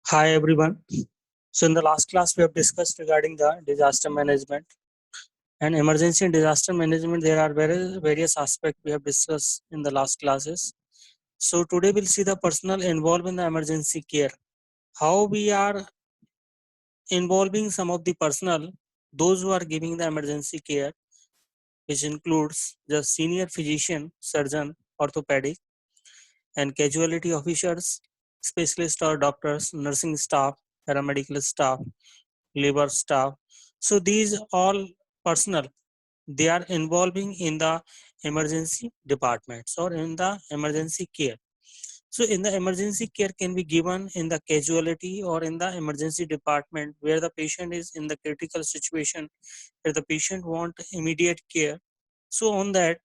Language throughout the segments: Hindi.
Hi everyone. So in the last class we have discussed regarding the disaster management and emergency and disaster management. There are various aspects we have discussed in the last classes. So today we'll see the personnel involved in the emergency care. How we are involving some of the personnel, those who are giving the emergency care, which includes the senior physician, surgeon, orthopedic, and casualty officers, specialists or doctors, nursing staff, paramedical staff, labor staff. So these all personnel, they are involving in the emergency departments or in the emergency care. So in the emergency care can be given in the casualty or in the emergency department where the patient is in the critical situation, where the patient want immediate care. So on that,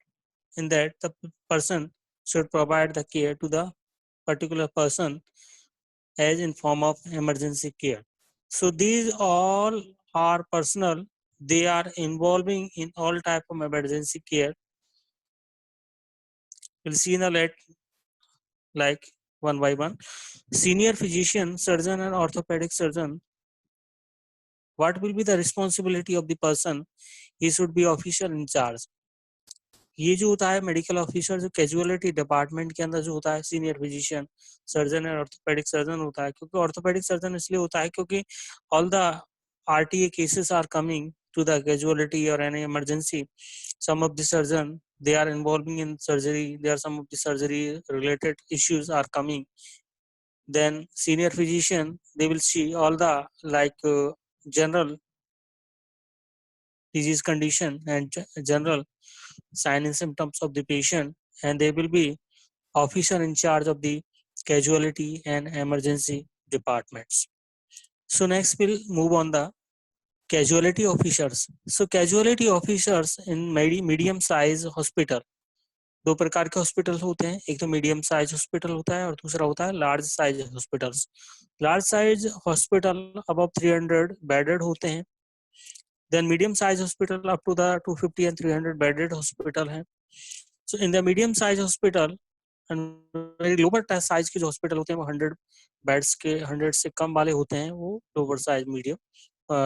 in that the person should provide the care to the particular person as in form of emergency care. So these all are personal. They are involving in all type of emergency care. We'll see in the let like one by one. Senior physician, surgeon, and orthopedic surgeon. What will be the responsibility of the person? He should be officer in charge. ये जो होता है मेडिकल ऑफिसर जो कैजुअलिटी डिपार्टमेंट के अंदर जो होता है सीनियर फिजिशियन सर्जन और ऑर्थोपेडिक सर्जन होता है क्योंकि ऑर्थोपेडिक सर्जन इसलिए होता है क्योंकि all the RTA cases are coming to the casualty or any emergency. Some of the surgeon they are involving in surgery. There are some of the surgery related issues are coming. Then senior physician they will see all the general disease condition and general sign and symptoms of the patient, and they will be officer in charge of the casualty and emergency departments. So next we'll move on the casualty officers. So casualty officers in medium size hospital, दो प्रकार के हॉस्पिटल होते हैं, एक तो मीडियम साइज हॉस्पिटल होता है और दूसरा होता है large size hospitals. Large size hospital above 300 bedded होते हैं. Then medium size hospital up to the 250 and 300 bedded hospital है. So in the medium size hospital and lower size के जो हॉस्पिटल होते हैं वो 100 बेड्स के 100 से कम वाले होते हैं, वो lower size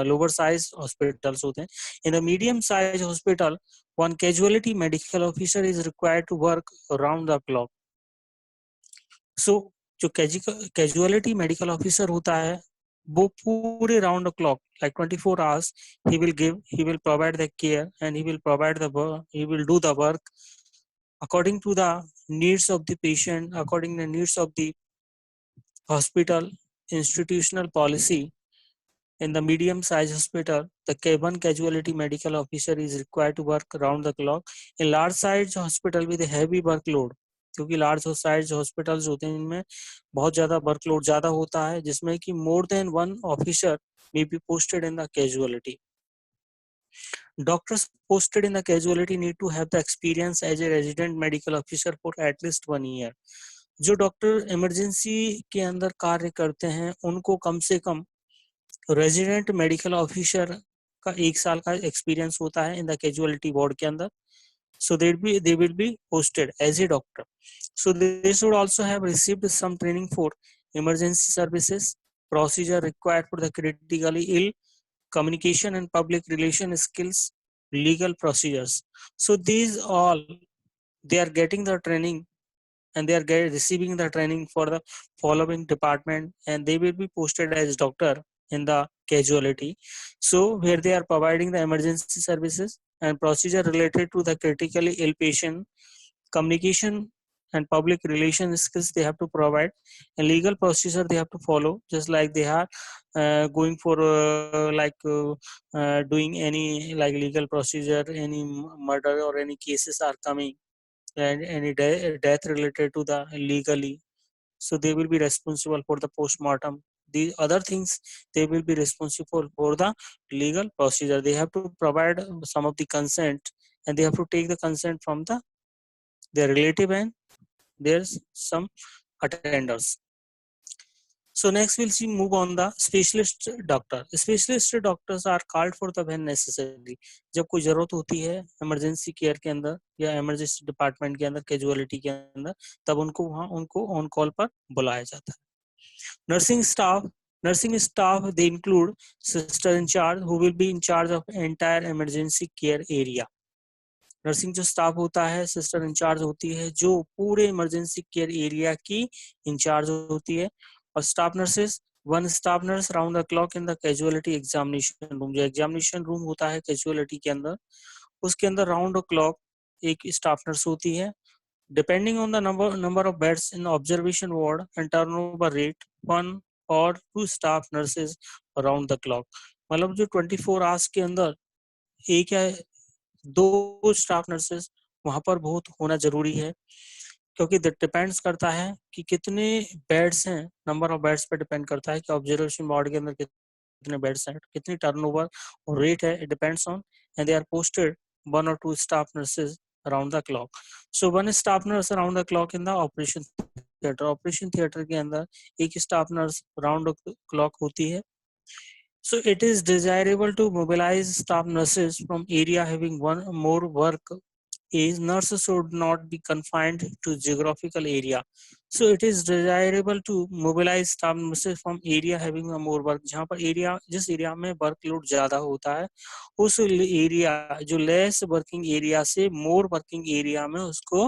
lower size hospitals होते हैं. In the medium size hospital one casualty medical officer is required to work around the clock. So जो कैजुअलिटी मेडिकल ऑफिसर होता है वो पूरे round the clock like 24 hours he will provide the care and he will do the work according to the needs of the patient, according to the needs of the hospital institutional policy. In the medium size hospital, the one casualty medical officer is required to work around the clock. In large size hospital with a heavy workload, क्योंकि लार्ज साइज हॉस्पिटल्स होते हैं इनमें बहुत ज्यादा वर्कलोड ज्यादा होता है, जिसमें कि more than one officer may be posted in the casualty. Doctors posted in the casualty need to have the experience as a resident medical officer for at least 1 year. जो डॉक्टर इमरजेंसी के अंदर कार्य करते हैं उनको कम से कम रेजिडेंट मेडिकल ऑफिसर का 1 साल का एक्सपीरियंस होता है इन द कैजुअलिटी वार्ड के अंदर. So they will be posted as a doctor. So they should also have received some training for emergency services, procedure required for the critically ill, communication and public relation skills, legal procedures. So these all they are getting the training and they are receiving the training for the following department, and they will be posted as doctor in the casualty. So where they are providing the emergency services and procedure related to the critically ill patient, communication and public relation skills they have to provide, and legal procedure they have to follow, just like they are going for doing any like legal procedure, any murder or any cases are coming and any death related to the legally, so they will be responsible for the post-mortem. The other things they will be responsible for the legal procedure. They have to provide some of the consent and they have to take the consent from their relative and there's some attenders. So next we'll see move on the specialist doctor. Specialist doctors are called for the when necessary. जब कोई जरूरत होती है इमरजेंसी केयर के अंदर या इमरजेंसी डिपार्टमेंट के अंदर कैजुअलिटी के अंदर, तब उनको वहां उनको ऑन कॉल पर बुलाया जाता है. Nursing staff Nursing staff, they include sister in charge who will be in charge of entire emergency care area. Nursing जो स्टाफ होता है, सिस्टर इंचार्ज होती है जो पूरे इमरजेंसी केयर एरिया की इंचार्ज होती है. और staff nurses, one staff nurse round the clock in the casualty examination room. जो एग्जामिनेशन रूम होता है कैजुअलिटी के अंदर, उसके अंदर राउंड द क्लॉक एक स्टाफ नर्स होती है. Depending on the number of beds in observation ward and turnover rate, one और two staff nurses around the clock. मतलब जो 24 आवर्स के अंदर एक या दो स्टाफ नर्सेस वहां पर बहुत होना जरूरी है, क्योंकि डिपेंड्स करता है कि कितने बेड्स हैं, नंबर ऑफ बेड्स पे डिपेंड करता है कि ऑब्जर्वेशन वार्ड के अंदर कितने बेड्स हैं, कितनी टर्नओवर और रेट है, it depends on. And they are posted one और two staff nurses around the clock. So one staff nurse around the clock in the operation theatre. Operation theatre के अंदर एक staff nurse around the clock होती है. So it is desirable to mobilize staff nurses from area having one more work. Is nurses should not be confined to geographical area. So it is desirable to mobilize staff nurses from area having a more work. जहाँ पर एरिया, जिस एरिया में वर्कलोड ज्यादा होता है, उस एरिया जो लेस वर्किंग एरिया से मोर वर्किंग एरिया में उसको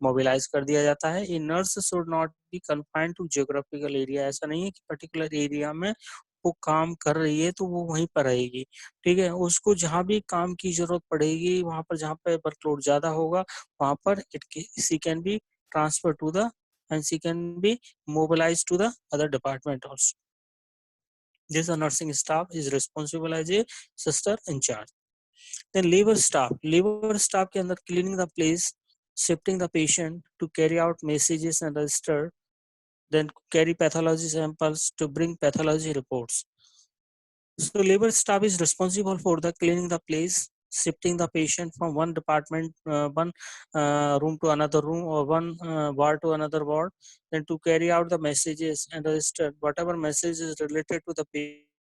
मोबिलाइज कर दिया जाता है. A nurse should not be confined to geographical area. ऐसा नहीं है कि पर्टिकुलर एरिया में वो काम कर रही है तो वो वहीं पर रहेगी. ठीक है, उसको जहां भी काम की जरूरत पड़ेगी, वहां पर जहां पर वर्कलोड ज्यादा होगा, वहां पर she can be transfer to the and she can be mobilize to the other department also. This nursing staff is responsible as a sister in charge. Then labor staff. Labor staff के अंदर cleaning the place, shifting the patient to carry out messages and register, then carry pathology samples to bring pathology reports. So labor staff is responsible for the cleaning the place, shifting the patient from one department, one room to another room, or one ward to another ward, then to carry out the messages and register whatever message is related to the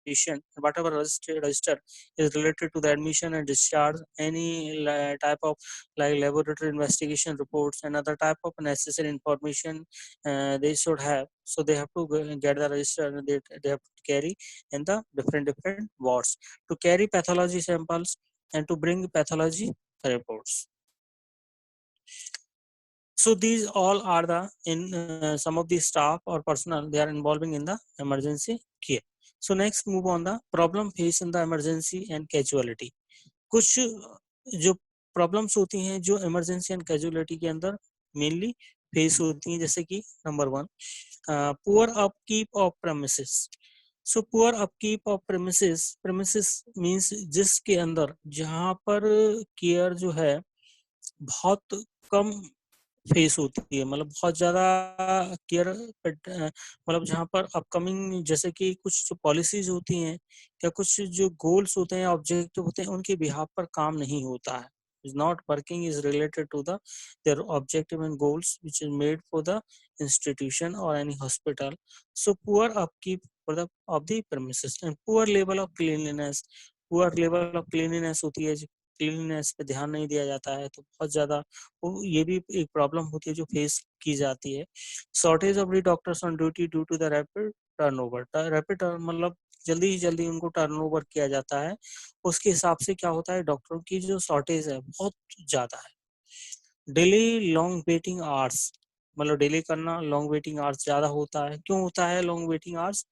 patient, whatever register is related to the admission and discharge, any type of like laboratory investigation reports and other type of necessary information they should have. So they have to get the register and they have to carry in the different wards to carry pathology samples and to bring pathology reports. So these all are the some of the staff or personnel they are involving in the emergency care. So next move on the problem faced in the emergency and casualty. कुछ जो प्रॉब्लम्स होती हैं जो इमरजेंसी एंड कैजुअलिटी के अंदर मेनली फेस होती हैं, जैसे कि number one, poor upkeep of premises. So poor upkeep of premises means जिसके अंदर जहां पर केयर जो है बहुत कम फेस होती है, मतलब बहुत ज्यादा केयर, मतलब जहाँ पर अपकमिंग जैसे कि कुछ जो पॉलिसीज होती हैं या कुछ जो गोल्स होते हैं, ऑब्जेक्टिव होते हैं, उनके बिहाफ पर काम नहीं होता है. is not working is related to the their objective and goals which is made for the institution or any hospital. So poor upkeep for the of the premises and poor level of cleanliness. poor level of cleanliness होती है, क्लीननेस पे ध्यान नहीं दिया जाता है तो बहुत ज्यादा ये भी एक प्रॉब्लम होती है जो फेस की जाती है. Shortage of the doctors on duty due to the rapid turnover. Rapid मतलब जल्दी ही जल्दी उनको टर्नओवर किया जाता है, उसके हिसाब से क्या होता है, डॉक्टरों की जो शॉर्टेज है बहुत ज्यादा है. डेली लॉन्ग वेटिंग आवर्स, मतलब डेली करना लॉन्ग वेटिंग आवर्स ज्यादा होता है. क्यों होता है लॉन्ग वेटिंग आवर्स?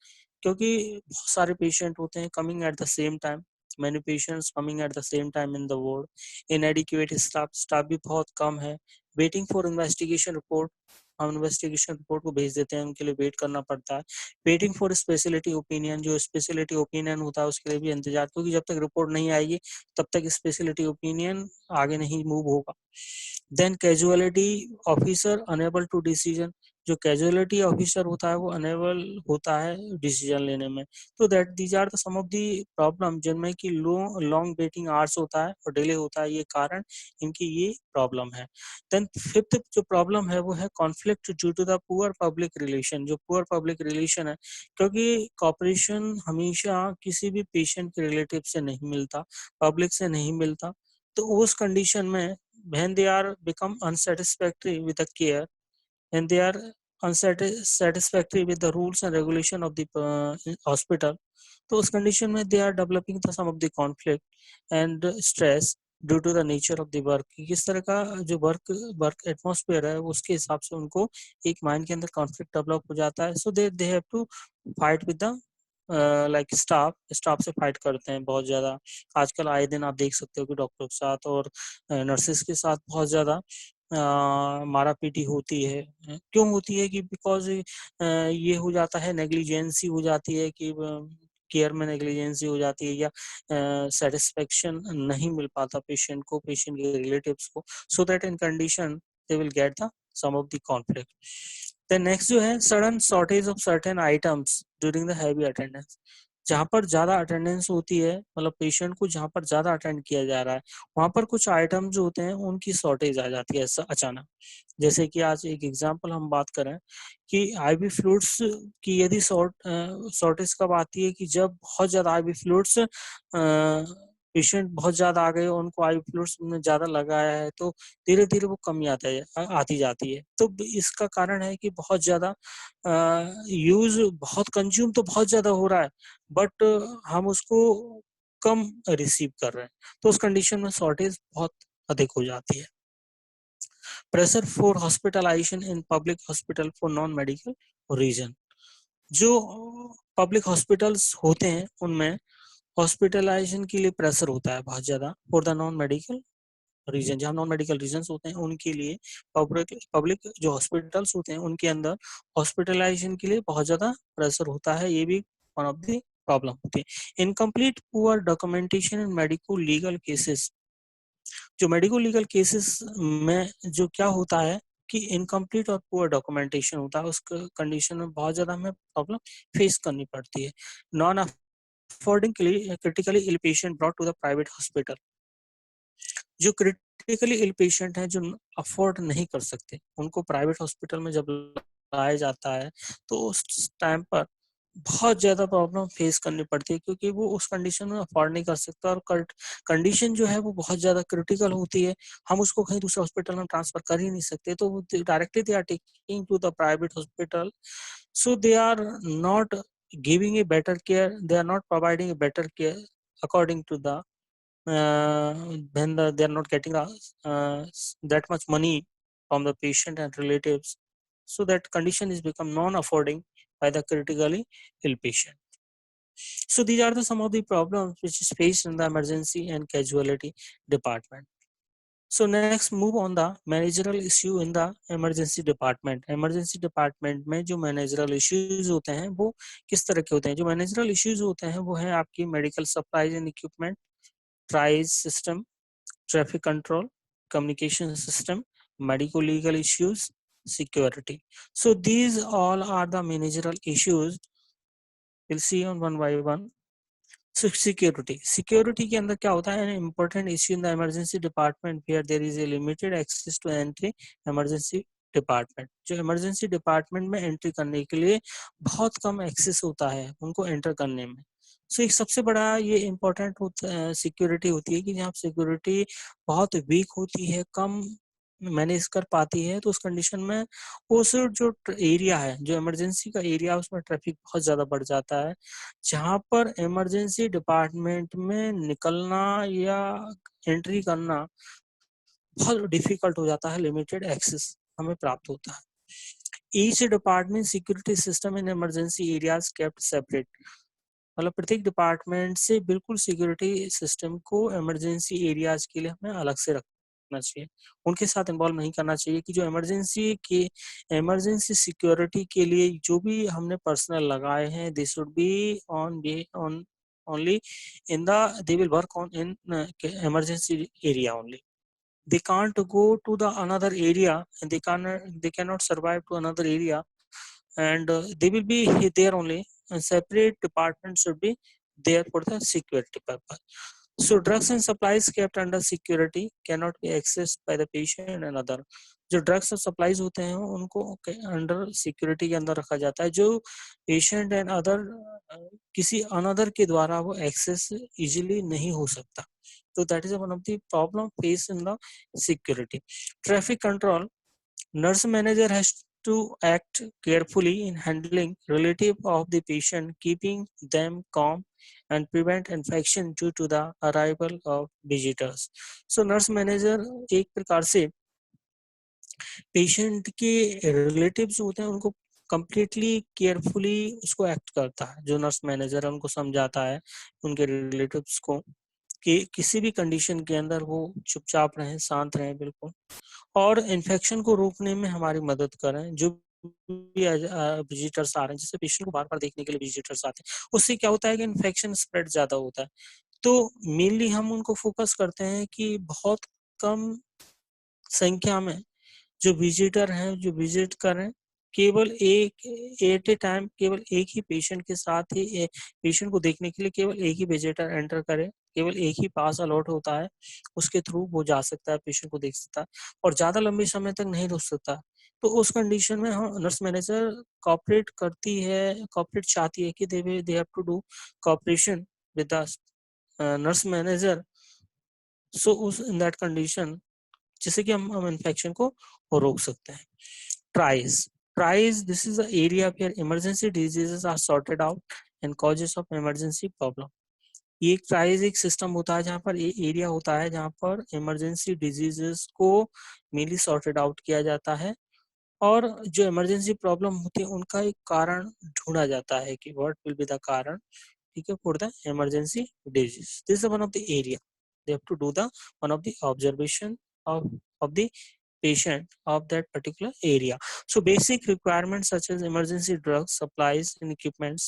क्योंकि बहुत सारे पेशेंट होते हैं coming at the same time, many patients coming at the same time in the ward. Inadequate staff भी बहुत कम है. Waiting for investigation report, हम इन्वेस्टिगेशन रिपोर्ट को भेज देते हैं, उनके लिए वेट करना पड़ता है. वेटिंग फॉर स्पेशलिटी ओपिनियन, जो स्पेशलिटी ओपिनियन होता है उसके लिए भी इंतजार, क्योंकि जब तक रिपोर्ट नहीं आएगी तब तक स्पेशलिटी ओपिनियन आगे नहीं मूव होगा. Then casualty officer unable to decision, जो कैजुअलिटी ऑफिसर होता है वो अनेबल होता है डिसीजन लेने में. तो that these are the some of the problem जिनमें कि लॉन्ग वेटिंग आवर्स होता है और डिले होता है, ये कारण इनकी ये प्रॉब्लम है. देन फिफ्थ जो प्रॉब्लम है वो है conflict due to the poor public relation. जो पुअर पब्लिक रिलेशन है, क्योंकि कॉपरेशन हमेशा किसी भी पेशेंट के रिलेटिव से नहीं मिलता, पब्लिक से नहीं मिलता, तो उस कंडीशन में when they are become unsatisfactory with the care and they are unsatisfactory with the rules and regulation of the hospital, तो उस कंडीशन में they are developing the some of the conflict and stress due to the nature of the work. किस तरह का जो वर्क एटमॉस्फेयर है उसके हिसाब से उनको एक माइंड के अंदर कॉन्फ्लिक्ट डेवलप हो जाता है। So they have to fight with the like staff से फाइट करते हैं बहुत ज्यादा। आजकल आए दिन आप देख सकते हो कि डॉक्टर के साथ और नर्सेस के साथ बहुत ज्यादा मारा पीटी होती है। क्यों होती है कि बिकॉज ये हो जाता है, नेग्लिजेंसी हो जाती है कि केयर में नेग्लिजेंसी हो जाती है या सेटिस्फेक्शन नहीं मिल पाता पेशेंट को, पेशेंट के रिलेटिव्स को। So that in condition they will get the some of the conflict. Then next जो है sudden shortage of certain items during the heavy attendance. जहाँ पर ज्यादा अटेंडेंस होती है, मतलब पेशेंट को जहाँ पर ज्यादा अटेंड किया जा रहा है वहां पर कुछ आइटम जो होते हैं उनकी शॉर्टेज आ जाती है अचानक। जैसे कि आज एक एग्जांपल हम बात करें कि आईवी फ्लूइड्स की यदि शॉर्टेज कब आती है कि जब बहुत ज्यादा आईवी फ्लूइड्स पेशेंट बहुत ज्यादा आ गए, उनको आईवी फ्लूइड्स में ज्यादा लगाया है, तो धीरे धीरे वो कमी आती जाती है। तो इसका कारण है कि बहुत ज्यादा यूज, बहुत कंज्यूम तो बहुत ज्यादा हो रहा है बट हम उसको कम रिसीव कर रहे हैं, तो उस कंडीशन में शॉर्टेज बहुत अधिक हो जाती है। Pressure for hospitalization in public hospital for non medical reason. जो पब्लिक हॉस्पिटल्स होते हैं उनमें हॉस्पिटलाइजेशन के लिए प्रेशर होता है बहुत ज्यादा for the non medical reason. जहाँ नॉन मेडिकल रीजन होते हैं उनके लिए पब्लिक जो हॉस्पिटल्स होते हैं उनके अंदर हॉस्पिटलाइजेशन के लिए बहुत ज्यादा प्रेशर होता है। ये भी वन ऑफ द प्रॉब्लम होती है। इनकम्प्लीट पुअर डॉक्यूमेंटेशन इन मेडिको लीगल केसेस। जो मेडिको लीगल केसेस में जो क्या होता है कि इनकम्प्लीट और पुअर डॉक्यूमेंटेशन होता है, उस कंडीशन में बहुत ज्यादा हमें प्रॉब्लम फेस करनी पड़ती है। Non affording critically ill patient brought to the private hospital. जो क्रिटिकली इल पेशेंट हैं जो अफोर्ड नहीं कर सकते, उनको प्राइवेट हॉस्पिटल में जब लाया जाता है तो उस टाइम पर बहुत ज्यादा प्रॉब्लम फेस करनी पड़ती है, क्योंकि वो उस कंडीशन में अफोर्ड नहीं कर सकता और कंडीशन जो है वो बहुत ज्यादा क्रिटिकल होती है। हम उसको कहीं दूसरे हॉस्पिटल में ट्रांसफर कर ही नहीं सकते, तो directly they are taking to the private hospital. So they are not giving a better care, they are not providing a better care according to the when they are not getting that much money from the patient and relatives, so that condition is become non-affording by the critically ill patient. So these are the some of the problems which is faced in the emergency and casualty department. So next move on the managerial issue in the emergency department. Emergency department में जो managerial issues होते हैं वो किस तरह के होते हैं? जो managerial issues होते हैं वो है आपकी medical supplies and equipment, triage system, traffic control, communication system, medical legal issues, security. So these all are the managerial issues. We'll see on one by one. So security के अंदर क्या होता है? An important issue in the emergency department where there is a limited access to entry emergency department. जो emergency department में एंट्री करने के लिए बहुत कम एक्सेस होता है उनको एंटर करने में। सो एक सबसे बड़ा ये इम्पोर्टेंट सिक्योरिटी होती है कि जहाँ सिक्योरिटी बहुत वीक होती है, कम मैनेज कर पाती है, तो उस कंडीशन में उस जो एरिया है, जो इमरजेंसी का एरिया, उसमें ट्रैफिक बहुत ज्यादा बढ़ जाता है, जहाँ पर इमरजेंसी डिपार्टमेंट में निकलना या एंट्री करना बहुत डिफिकल्ट हो जाता है, लिमिटेड एक्सेस हमें प्राप्त होता है। Each department security system in emergency areas kept separate. मतलब प्रत्येक डिपार्टमेंट से बिल्कुल सिक्योरिटी सिस्टम को इमरजेंसी एरियाज के लिए हमें अलग से रखना चाहिए, उनके साथ इन्वॉल्व नहीं करना चाहिए कि जो इमरजेंसी सिक्योरिटी के लिए जो भी हमने पर्सनल लगाए हैं, they should be on only in the they will work on in emergency area only. They can't go to the another area, and they cannot survive to another area, and they will be there only, and separate departments should be there for the security purpose. So drugs and supplies kept under security cannot be accessed by the patient and other. जो ड्रग्स और सप्लाईज होते हैं उनको अंडर सिक्योरिटी के अंदर रखा जाता है, जो पेशेंट एंड अदर किसी अनदर के द्वारा वो एक्सेस इजीली नहीं हो सकता. So that is one of the problem faced in the security. Traffic control. Nurse manager has to act carefully in handling relative of the patient, keeping them calm and prevent infection due to the arrival of visitors. So nurse manager एक प्रकार से पेशेंट के रिलेटिव्स होते हैं उनको कंप्लीटली केयरफुली उसको एक्ट करता है। जो नर्स मैनेजर है उनको समझाता है उनके रिलेटिव्स को कि किसी भी कंडीशन के अंदर वो चुपचाप रहें, शांत रहें बिल्कुल, और इन्फेक्शन को रोकने में हमारी मदद करें। जो भी विजिटर्स आ रहे हैं, जैसे पेशेंट को बार बार देखने के लिए विजिटर्स आते हैं, उससे क्या होता है कि इन्फेक्शन स्प्रेड ज्यादा होता है। तो मेनली हम उनको फोकस करते हैं कि बहुत कम संख्या में जो विजिटर हैं जो विजिट करें, केवल एक एट ए टाइम केवल एक ही पेशेंट के साथ ही पेशेंट को देखने के लिए केवल एक ही विजिटर एंटर करे, केवल एक ही पास अलॉट होता है, उसके थ्रू वो जा सकता है, पेशेंट को देख सकता है और ज्यादा लंबे समय तक नहीं रुक सकता। तो उस कंडीशन में हम नर्स मैनेजर कॉपरेट करती है, कॉपरेट चाहती है कि they have to do cooperation with the nurse manager. So उस इन दैट कंडीशन जिससे कि हम इन्फेक्शन को रोक सकते हैं। Triage triage this is the area where emergency diseases are sorted out and causes of emergency problem. ये एक ट्राइज एक सिस्टम होता है जहाँ पर ये एरिया होता है जहाँ पर इमरजेंसी डिजीजेस को मेनली सॉर्टेड आउट किया जाता है और जो इमरजेंसी प्रॉब्लम होती है उनका एक कारण ढूंढा जाता है कि व्हाट विल बी द कारण, ठीक है, for the emergency disease. This is one of the area they have to do the one of the observation of the patient of that particular area. So basic requirements such as emergency drugs, supplies and equipments,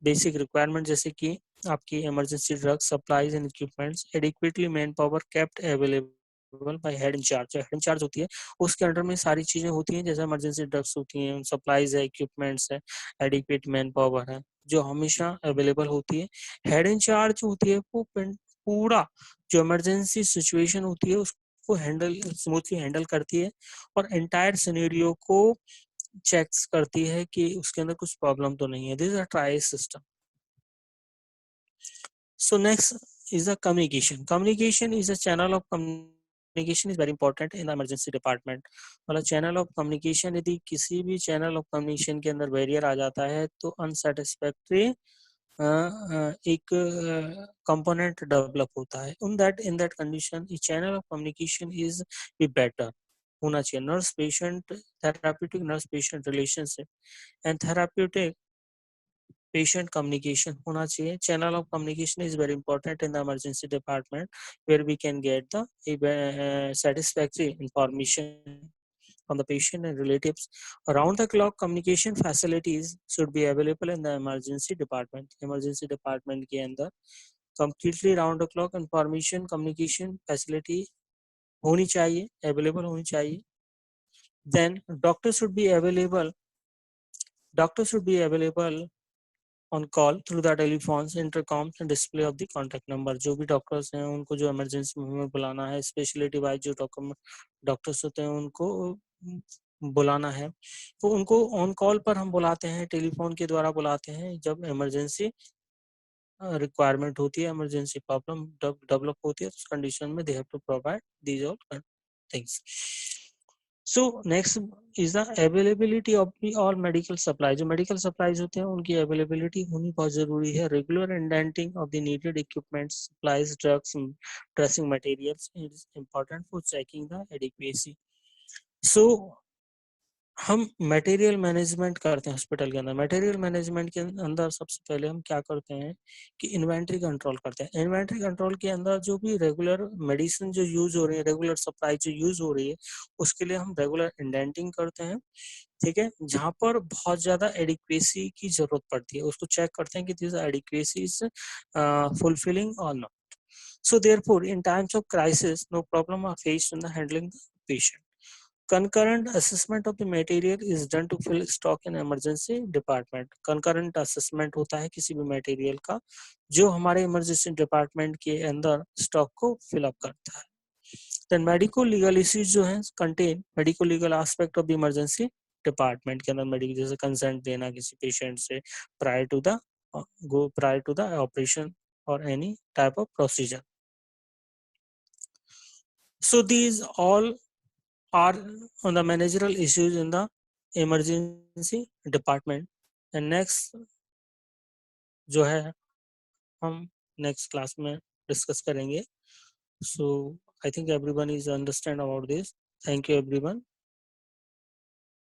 basic requirement जैसे कि आपकी emergency drugs, supplies and equipments, adequately manpower kept available by head in charge। जो head in charge होती है उसके अंडर में सारी चीजें होती हैं, जैसे emergency drugs होती हैं, supplies है, equipments है, adequate manpower है, जो हमेशा अवेलेबल होती है। हेड इन चार्ज होती है वो पूरा जो इमरजेंसी सिचुएशन होती है उसको हैंडल स्मूथली हैंडल करती है और एंटायर सिनेरियो को चेक्स करती है कि उसके अंदर कुछ प्रॉब्लम तो नहीं है। This is a triage system. So next is the communication. Communication is a channel of communication is very important in the emergency department। मतलब चैनल ऑफ कम्युनिकेशन, यदि किसी भी चैनल ऑफ कम्युनिकेशन के अंदर बैरियर आ जाता है तो अनसेटिस्फैक्ट्री एक कंपोनेंट डेवलप होता है। In that condition A channel of communication is be better होना चाहिए। Nurse patient therapeutic nurse patient relationship and therapeutic patient communication होना चाहिए। Channel of communication is very important in the emergency department where we can get the satisfactory information from the patient and relatives। Around the clock communication facilities should be available in the emergency department। emergency department के अंदर completely round the clock information communication facility होनी चाहिए, available होनी चाहिए। Then doctor should be available on call through the telephones, intercoms and display of the contact number। जो भी डॉक्टर्स हैं उनको जो इमरजेंसी में बुलाना है, स्पेशलिटी वाइज जो डॉक्टर्स होते हैं उनको बुलाना है तो उनको ऑन कॉल पर हम बुलाते हैं, टेलीफोन के द्वारा बुलाते हैं जब इमरजेंसी रिक्वायरमेंट होती है, इमरजेंसी प्रॉब्लम डेवलप होती है, उस कंडीशन में they have to provide these all things. So next is the availability of the all medical supply. जो मेडिकल सप्लाईज होते हैं उनकी अवेलेबिलिटी होनी बहुत जरूरी है। Regular indenting of the needed equipments, supplies, drugs, dressing materials is important for checking the adequacy. सो हम मटेरियल मैनेजमेंट करते हैं हॉस्पिटल के अंदर। मटेरियल मैनेजमेंट के अंदर सबसे पहले हम क्या करते हैं कि इन्वेंट्री कंट्रोल करते हैं। इन्वेंट्री कंट्रोल के अंदर जो भी रेगुलर मेडिसिन जो यूज हो रही है, रेगुलर सप्लाई जो यूज हो रही है, उसके लिए हम रेगुलर इंडेंटिंग करते हैं, ठीक है। जहां पर बहुत ज्यादा एडिक्वेसी की जरूरत पड़ती है उसको चेक करते हैं कि दिस एडिक्वेसी इज फुलफिलिंग और not. So therefore in times of crisis no problem are faced in the handling the patient. Concurrent assessment of the material is done to fill stock in emergency department। concurrent assessment होता है किसी भी मटेरियल का जो हमारे इमरजेंसी डिपार्टमेंट के अंदर स्टॉक को फिल अप करता है। देन मेडिको लीगल इश्यूज जो हैं contain medico legal aspect of the emergency department के अंदर मेडिकल जैसे कंसेंट देना किसी पेशेंट से प्रायर टू द ऑपरेशन और any type of procedure. So these all are on the managerial issues in the emergency department. And next जो है हम नेक्स्ट क्लास में डिस्कस करेंगे। So I think everyone is understand about this. Thank you everyone.